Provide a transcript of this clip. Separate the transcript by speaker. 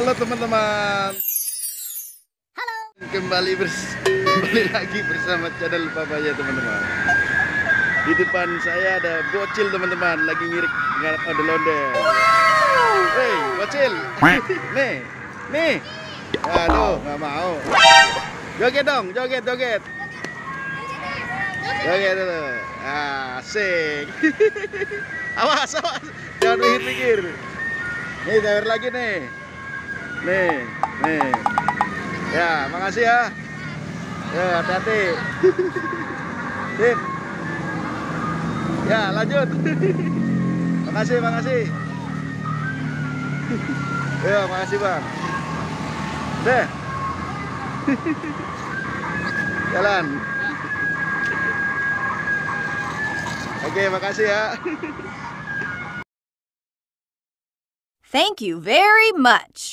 Speaker 1: Halo teman-teman. Kembali lagi bersama channel Papaya teman-teman. Di depan saya ada bocil teman-teman, lagi ngirik ondel-ondel. Hei bocil, nih. Aduh, nggak mau. Joget dong, joget. Joget dulu. Asik. Awas, jangan pikir. Nih, tawar lagi nih. Nih. Ya, makasih ya. Ya, hati-hati. Sip. Ya, lanjut. Makasih. Ya, makasih Bang. Deh. Jalan. Oke, makasih ya.
Speaker 2: Thank you very much.